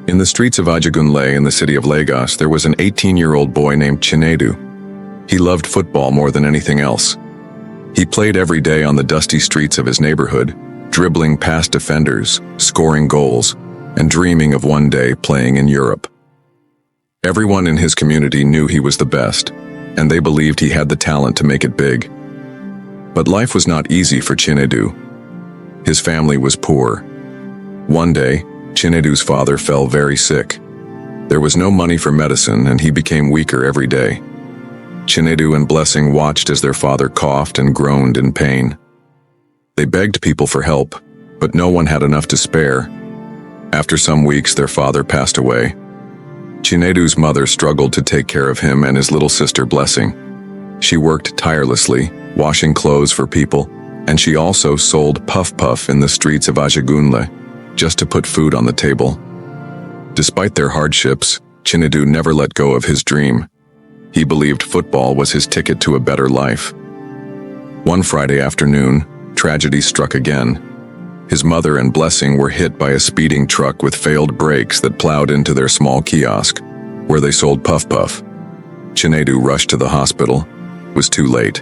In the streets of Ajegunle in the city of Lagos, there was an 18-year-old boy named Chinedu. He loved football more than anything else. He played every day on the dusty streets of his neighborhood, dribbling past defenders, scoring goals, and dreaming of one day playing in Europe. Everyone in his community knew he was the best, and they believed he had the talent to make it big. But life was not easy for Chinedu. His family was poor. One day, Chinedu's father fell very sick. There was no money for medicine, and he became weaker every day. Chinedu and Blessing watched as their father coughed and groaned in pain. They begged people for help, but no one had enough to spare. After some weeks, their father passed away. Chinedu's mother struggled to take care of him and his little sister Blessing. She worked tirelessly, washing clothes for people, and she also sold puff-puff in the streets of Ajegunle, just to put food on the table. Despite their hardships, Chinedu never let go of his dream. He believed football was his ticket to a better life. One Friday afternoon, tragedy struck again. His mother and Blessing were hit by a speeding truck with failed brakes that plowed into their small kiosk, where they sold puff-puff. Chinedu rushed to the hospital. It was too late.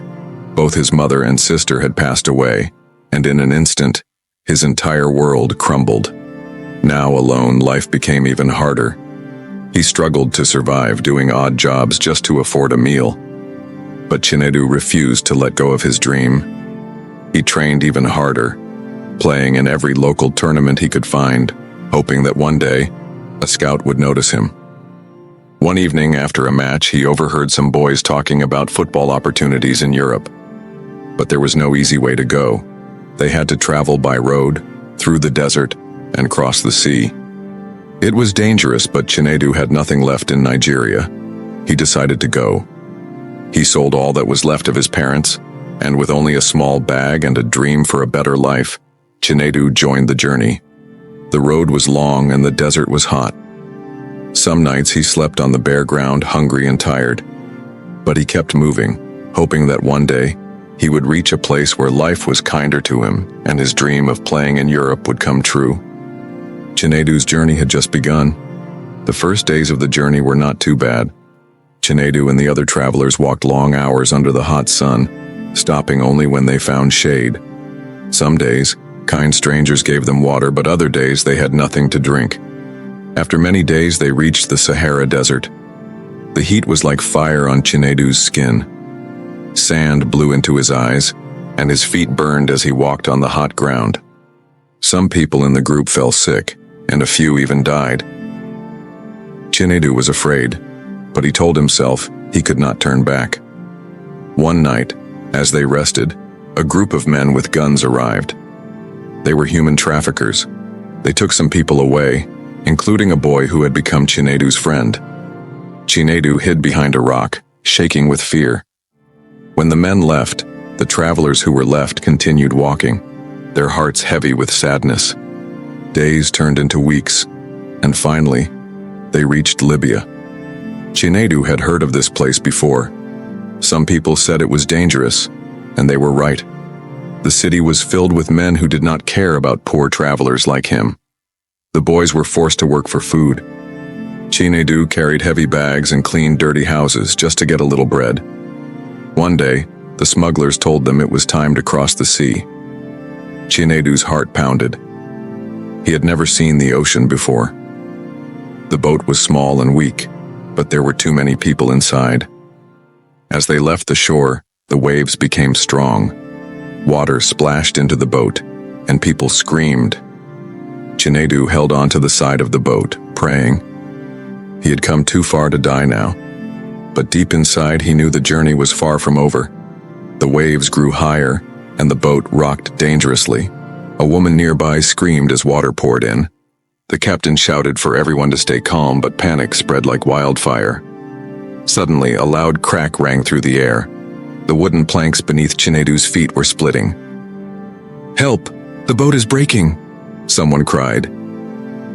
Both his mother and sister had passed away, and in an instant, his entire world crumbled. Now alone, life became even harder. He struggled to survive, doing odd jobs just to afford a meal. But Chinedu refused to let go of his dream. He trained even harder, playing in every local tournament he could find, hoping that one day, a scout would notice him. One evening after a match, he overheard some boys talking about football opportunities in Europe. But there was no easy way to go. They had to travel by road, through the desert, and cross the sea. It was dangerous, but Chinedu had nothing left in Nigeria. He decided to go. He sold all that was left of his parents, and with only a small bag and a dream for a better life, Chinedu joined the journey. The road was long and the desert was hot. Some nights he slept on the bare ground, hungry and tired. But he kept moving, hoping that one day he would reach a place where life was kinder to him and his dream of playing in Europe would come true. Chinedu's journey had just begun. The first days of the journey were not too bad. Chinedu and the other travelers walked long hours under the hot sun, stopping only when they found shade. Some days, kind strangers gave them water, but other days they had nothing to drink. After many days, they reached the Sahara Desert. The heat was like fire on Chinedu's skin. Sand blew into his eyes, and his feet burned as he walked on the hot ground. Some people in the group fell sick, and a few even died. Chinedu was afraid, but he told himself he could not turn back. One night, as they rested, a group of men with guns arrived. They were human traffickers. They took some people away, including a boy who had become Chinedu's friend. Chinedu hid behind a rock, shaking with fear. When the men left, the travelers who were left continued walking, their hearts heavy with sadness. Days turned into weeks, and finally, they reached Libya. Chinedu had heard of this place before. Some people said it was dangerous, and they were right. The city was filled with men who did not care about poor travelers like him. The boys were forced to work for food. Chinedu carried heavy bags and cleaned dirty houses just to get a little bread. One day, the smugglers told them it was time to cross the sea. Chinedu's heart pounded. He had never seen the ocean before. The boat was small and weak, but there were too many people inside. As they left the shore, the waves became strong. Water splashed into the boat, and people screamed. Chinedu held onto the side of the boat, praying. He had come too far to die now, but deep inside he knew the journey was far from over. The waves grew higher, and the boat rocked dangerously. A woman nearby screamed as water poured in. The captain shouted for everyone to stay calm, but panic spread like wildfire. Suddenly, a loud crack rang through the air. The wooden planks beneath Chinedu's feet were splitting. "Help! The boat is breaking!" someone cried.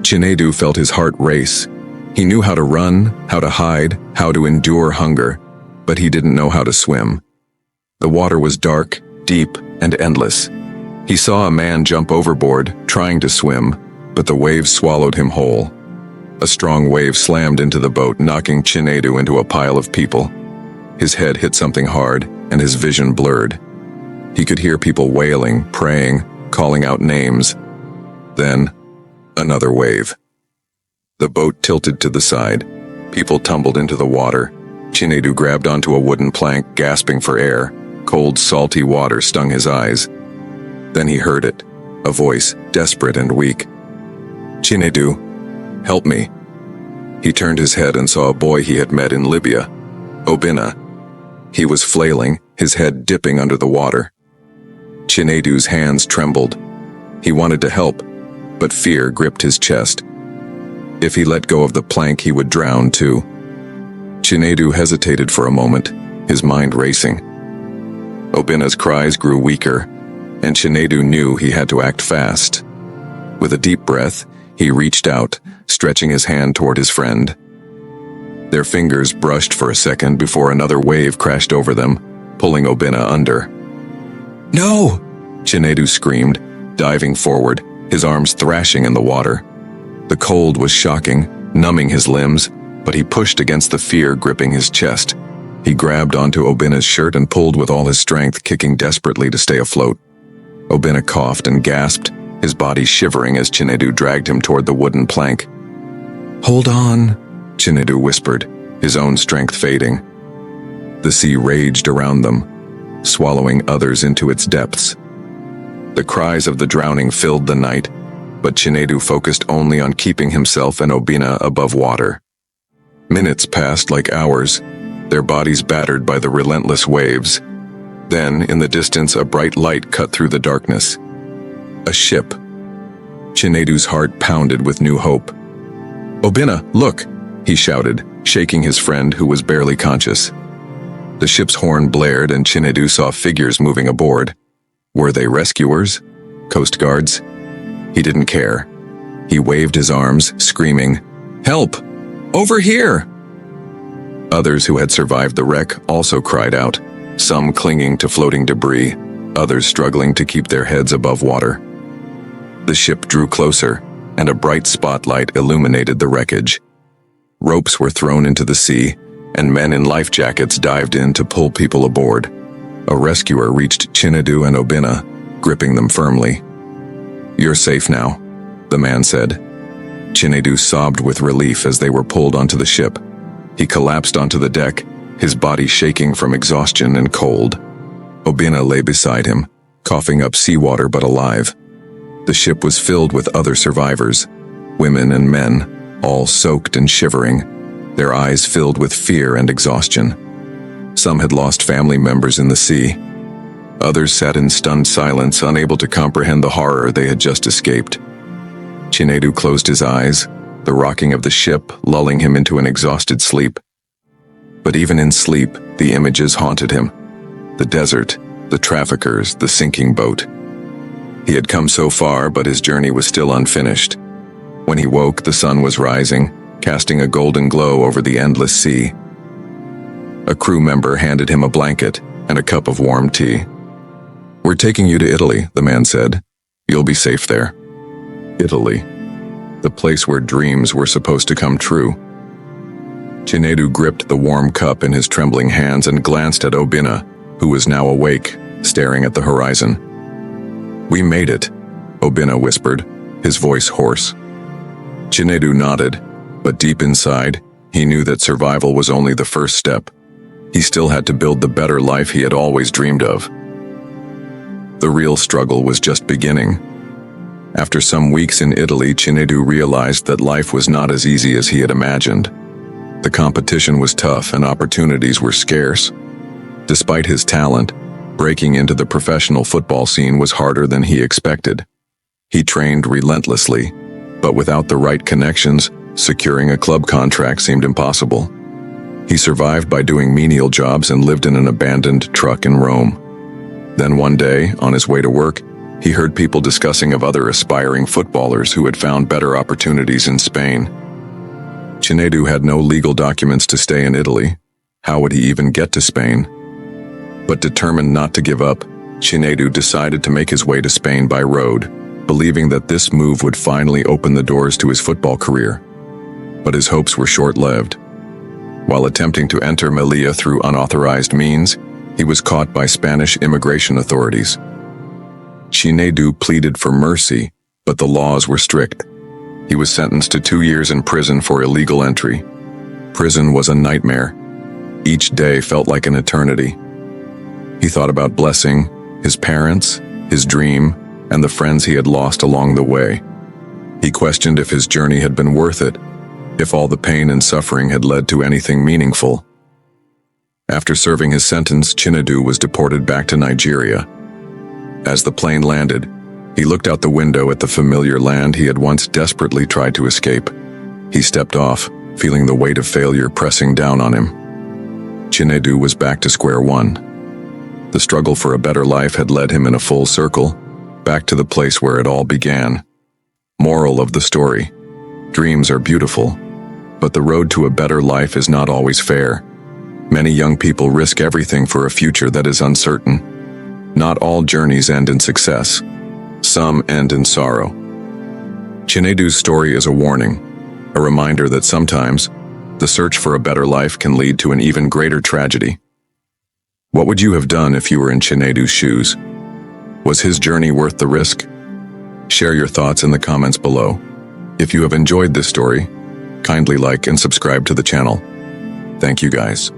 Chinedu felt his heart race. He knew how to run, how to hide, how to endure hunger, but he didn't know how to swim. The water was dark, deep, and endless. He saw a man jump overboard, trying to swim, but the waves swallowed him whole. A strong wave slammed into the boat, knocking Chinedu into a pile of people. His head hit something hard, and his vision blurred. He could hear people wailing, praying, calling out names. Then, another wave. The boat tilted to the side. People tumbled into the water. Chinedu grabbed onto a wooden plank, gasping for air. Cold, salty water stung his eyes. Then he heard it, a voice, desperate and weak. "Chinedu, help me." He turned his head and saw a boy he had met in Libya, Obinna. He was flailing, his head dipping under the water. Chinedu's hands trembled. He wanted to help, but fear gripped his chest. If he let go of the plank, he would drown too. Chinedu hesitated for a moment, his mind racing. Obinna's cries grew weaker, and Chinedu knew he had to act fast. With a deep breath, he reached out, stretching his hand toward his friend. Their fingers brushed for a second before another wave crashed over them, pulling Obinna under. "No!" Chinedu screamed, diving forward, his arms thrashing in the water. The cold was shocking, numbing his limbs, but he pushed against the fear gripping his chest. He grabbed onto Obinna's shirt and pulled with all his strength, kicking desperately to stay afloat. Obinna coughed and gasped, his body shivering as Chinedu dragged him toward the wooden plank. "Hold on," Chinedu whispered, his own strength fading. The sea raged around them, swallowing others into its depths. The cries of the drowning filled the night, but Chinedu focused only on keeping himself and Obinna above water. Minutes passed like hours, their bodies battered by the relentless waves. Then, in the distance, a bright light cut through the darkness. A ship. Chinedu's heart pounded with new hope. "Obinna, look!" he shouted, shaking his friend who was barely conscious. The ship's horn blared and Chinedu saw figures moving aboard. Were they rescuers? Coast guards? He didn't care. He waved his arms, screaming, "Help! Over here!" Others who had survived the wreck also cried out, some clinging to floating debris, others struggling to keep their heads above water. The ship drew closer, and a bright spotlight illuminated the wreckage. Ropes were thrown into the sea, and men in life jackets dived in to pull people aboard. A rescuer reached Chinedu and Obinna, gripping them firmly. "You're safe now," the man said. Chinedu sobbed with relief as they were pulled onto the ship. He collapsed onto the deck, his body shaking from exhaustion and cold. Obinna lay beside him, coughing up seawater but alive. The ship was filled with other survivors, women and men, all soaked and shivering, their eyes filled with fear and exhaustion. Some had lost family members in the sea. Others sat in stunned silence, unable to comprehend the horror they had just escaped. Chinedu closed his eyes, the rocking of the ship lulling him into an exhausted sleep. But even in sleep, the images haunted him. The desert, the traffickers, the sinking boat. He had come so far, but his journey was still unfinished. When he woke, the sun was rising, casting a golden glow over the endless sea. A crew member handed him a blanket and a cup of warm tea. "We're taking you to Italy," the man said. "You'll be safe there." Italy. The place where dreams were supposed to come true. Chinedu gripped the warm cup in his trembling hands and glanced at Obinna, who was now awake, staring at the horizon. "We made it," Obinna whispered, his voice hoarse. Chinedu nodded, but deep inside, he knew that survival was only the first step. He still had to build the better life he had always dreamed of. The real struggle was just beginning. After some weeks in Italy, Chinedu realized that life was not as easy as he had imagined. The competition was tough and opportunities were scarce. Despite his talent, breaking into the professional football scene was harder than he expected. He trained relentlessly, but without the right connections, securing a club contract seemed impossible. He survived by doing menial jobs and lived in an abandoned truck in Rome. Then one day, on his way to work, he heard people discussing of other aspiring footballers who had found better opportunities in Spain. Chinedu had no legal documents to stay in Italy. How would he even get to Spain? But determined not to give up, Chinedu decided to make his way to Spain by road, believing that this move would finally open the doors to his football career. but his hopes were short-lived. While attempting to enter Melilla through unauthorized means, he was caught by Spanish immigration authorities. Chinedu pleaded for mercy, but the laws were strict. He was sentenced to 2 years in prison for illegal entry. Prison was a nightmare. Each day felt like an eternity. He thought about blessing his parents, his dream, and the friends he had lost along the way. He questioned if his journey had been worth it, if all the pain and suffering had led to anything meaningful. After serving his sentence, Chinedu was deported back to Nigeria. As the plane landed, he looked out the window at the familiar land he had once desperately tried to escape. He stepped off, feeling the weight of failure pressing down on him. Chinedu was back to square one. The struggle for a better life had led him in a full circle, back to the place where it all began. Moral of the story: dreams are beautiful, but the road to a better life is not always fair. Many young people risk everything for a future that is uncertain. Not all journeys end in success. Some end in sorrow. Chinedu's story is a warning, a reminder that sometimes the search for a better life can lead to an even greater tragedy. What would you have done if you were in Chinedu's shoes? Was his journey worth the risk? Share your thoughts in the comments below. If you have enjoyed this story, kindly like and subscribe to the channel. Thank you guys.